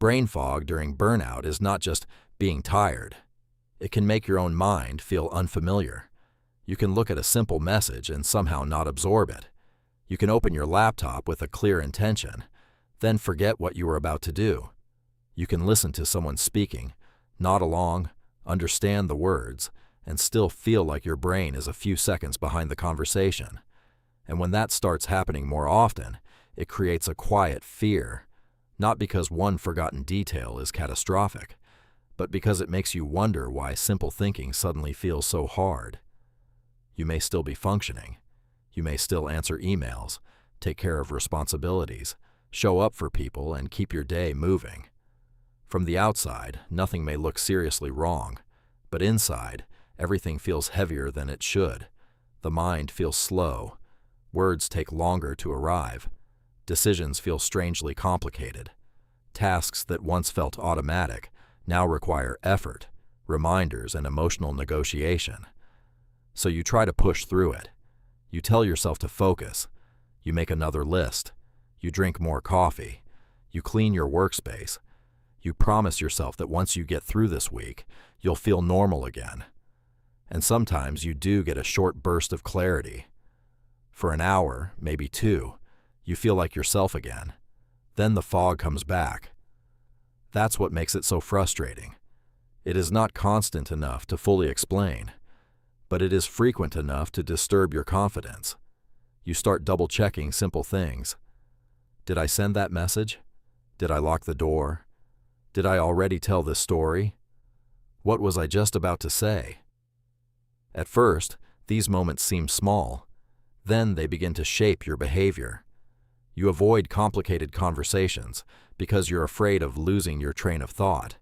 Brain fog during burnout is not just being tired. It can make your own mind feel unfamiliar. You can look at a simple message and somehow not absorb it. You can open your laptop with a clear intention, then forget what you were about to do. You can listen to someone speaking, nod along, understand the words, and still feel like your brain is a few seconds behind the conversation. And when that starts happening more often, it creates a quiet fear, not because one forgotten detail is catastrophic, but because it makes you wonder why simple thinking suddenly feels so hard. You may still be functioning. You may still answer emails, take care of responsibilities, show up for people, and keep your day moving. From the outside, nothing may look seriously wrong, but inside, everything feels heavier than it should. The mind feels slow. Words take longer to arrive. Decisions feel strangely complicated. Tasks that once felt automatic now require effort, reminders, and emotional negotiation. So you try to push through it. You tell yourself to focus. You make another list. You drink more coffee. You clean your workspace. You promise yourself that once you get through this week, you'll feel normal again. And sometimes you do get a short burst of clarity. For an hour, maybe two, you feel like yourself again. Then the fog comes back. That's what makes it so frustrating. It is not constant enough to fully explain, but it is frequent enough to disturb your confidence. You start double-checking simple things. Did I send that message? Did I lock the door? Did I already tell this story? What was I just about to say? At first, these moments seem small. Then they begin to shape your behavior. You avoid complicated conversations because you're afraid of losing your train of thought.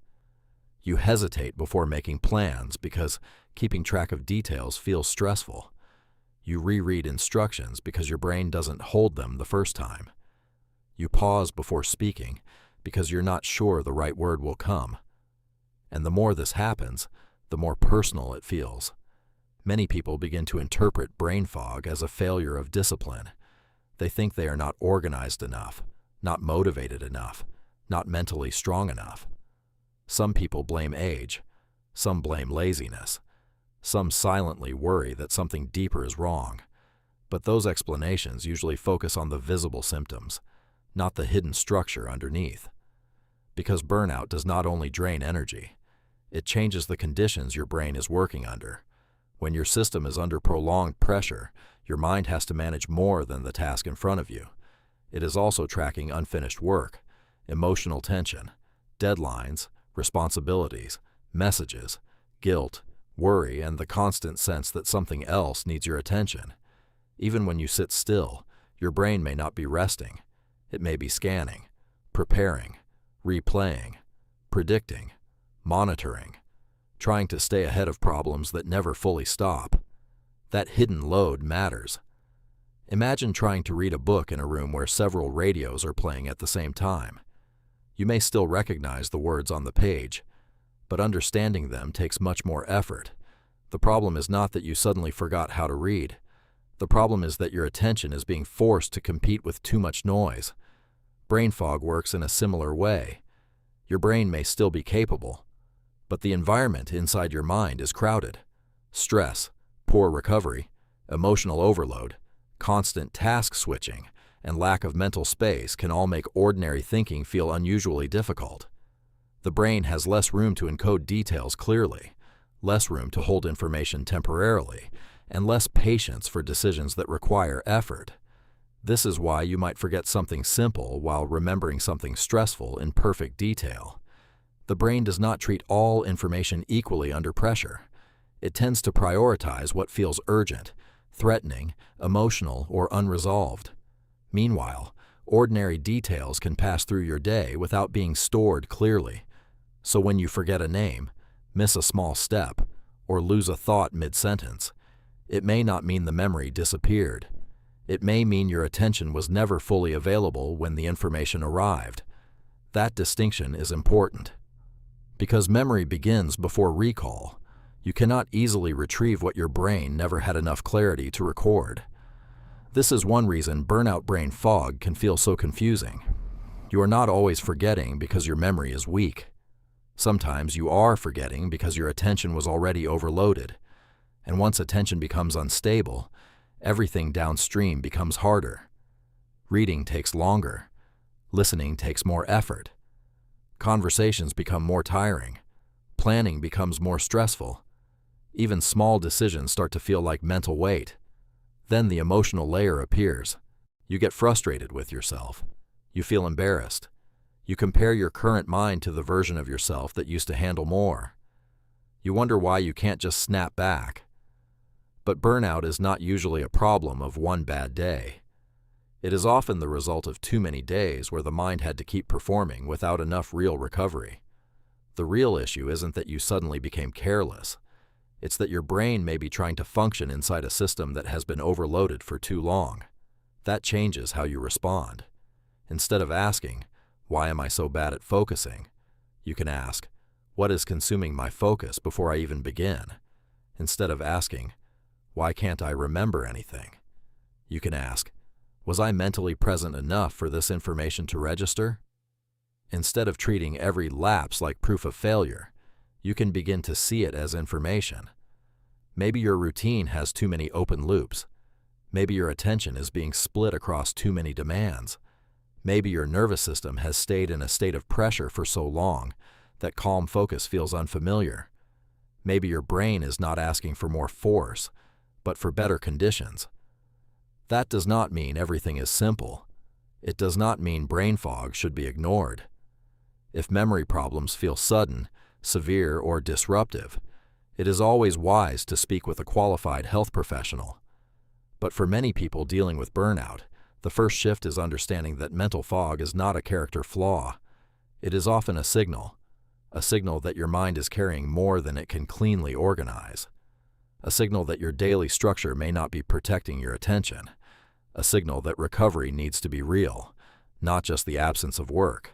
You hesitate before making plans because keeping track of details feels stressful. You reread instructions because your brain doesn't hold them the first time. You pause before speaking because you're not sure the right word will come. And the more this happens, the more personal it feels. Many people begin to interpret brain fog as a failure of discipline. They think they are not organized enough, not motivated enough, not mentally strong enough. Some people blame age. Some blame laziness. Some silently worry that something deeper is wrong. But those explanations usually focus on the visible symptoms, not the hidden structure underneath. Because burnout does not only drain energy, it changes the conditions your brain is working under. When your system is under prolonged pressure, your mind has to manage more than the task in front of you. It is also tracking unfinished work, emotional tension, deadlines, responsibilities, messages, guilt, worry, and the constant sense that something else needs your attention. Even when you sit still, your brain may not be resting. It may be scanning, preparing, replaying, predicting, monitoring, trying to stay ahead of problems that never fully stop. That hidden load matters. Imagine trying to read a book in a room where several radios are playing at the same time. You may still recognize the words on the page, but understanding them takes much more effort. The problem is not that you suddenly forgot how to read. The problem is that your attention is being forced to compete with too much noise. Brain fog works in a similar way. Your brain may still be capable, but the environment inside your mind is crowded. Stress, poor recovery, emotional overload, constant task switching, and lack of mental space can all make ordinary thinking feel unusually difficult. The brain has less room to encode details clearly, less room to hold information temporarily, and less patience for decisions that require effort. This is why you might forget something simple while remembering something stressful in perfect detail. The brain does not treat all information equally under pressure. It tends to prioritize what feels urgent, threatening, emotional, or unresolved. Meanwhile, ordinary details can pass through your day without being stored clearly. So when you forget a name, miss a small step, or lose a thought mid-sentence, it may not mean the memory disappeared. It may mean your attention was never fully available when the information arrived. That distinction is important. Because memory begins before recall, you cannot easily retrieve what your brain never had enough clarity to record. This is one reason burnout brain fog can feel so confusing. You are not always forgetting because your memory is weak. Sometimes you are forgetting because your attention was already overloaded. And once attention becomes unstable, everything downstream becomes harder. Reading takes longer. Listening takes more effort. Conversations become more tiring. Planning becomes more stressful. Even small decisions start to feel like mental weight. Then the emotional layer appears. You get frustrated with yourself. You feel embarrassed. You compare your current mind to the version of yourself that used to handle more. You wonder why you can't just snap back. But burnout is not usually a problem of one bad day. It is often the result of too many days where the mind had to keep performing without enough real recovery. The real issue isn't that you suddenly became careless. It's that your brain may be trying to function inside a system that has been overloaded for too long. That changes how you respond. Instead of asking, "Why am I so bad at focusing?" you can ask, "What is consuming my focus before I even begin?" Instead of asking, "Why can't I remember anything?" you can ask, "Was I mentally present enough for this information to register?" Instead of treating every lapse like proof of failure, you can begin to see it as information. Maybe your routine has too many open loops. Maybe your attention is being split across too many demands. Maybe your nervous system has stayed in a state of pressure for so long that calm focus feels unfamiliar. Maybe your brain is not asking for more force, but for better conditions. That does not mean everything is simple. It does not mean brain fog should be ignored. If memory problems feel sudden, severe, or disruptive, it is always wise to speak with a qualified health professional. But for many people dealing with burnout, the first shift is understanding that mental fog is not a character flaw. It is often a signal that your mind is carrying more than it can cleanly organize, a signal that your daily structure may not be protecting your attention, a signal that recovery needs to be real, not just the absence of work.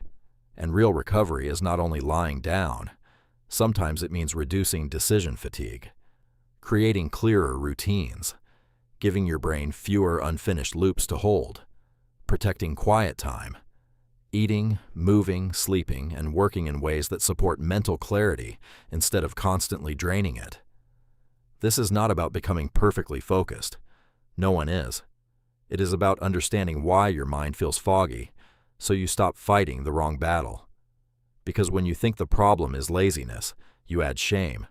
And real recovery is not only lying down. Sometimes it means reducing decision fatigue, creating clearer routines, giving your brain fewer unfinished loops to hold, protecting quiet time, eating, moving, sleeping, and working in ways that support mental clarity instead of constantly draining it. This is not about becoming perfectly focused. No one is. It is about understanding why your mind feels foggy, so you stop fighting the wrong battle. Because when you think the problem is laziness, you add shame.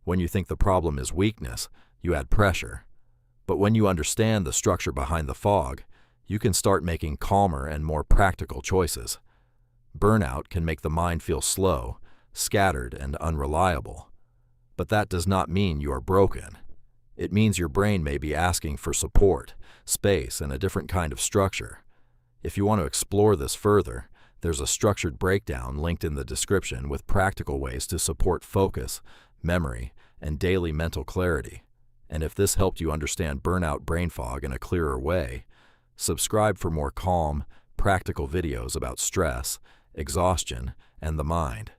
When you think the problem is weakness, you add pressure. But when you understand the structure behind the fog, you can start making calmer and more practical choices. Burnout can make the mind feel slow, scattered, and unreliable. But that does not mean you are broken. It means your brain may be asking for support, space, and a different kind of structure. If you want to explore this further, there's a structured breakdown linked in the description with practical ways to support focus, memory, and daily mental clarity. And if this helped you understand burnout brain fog in a clearer way, subscribe for more calm, practical videos about stress, exhaustion, and the mind.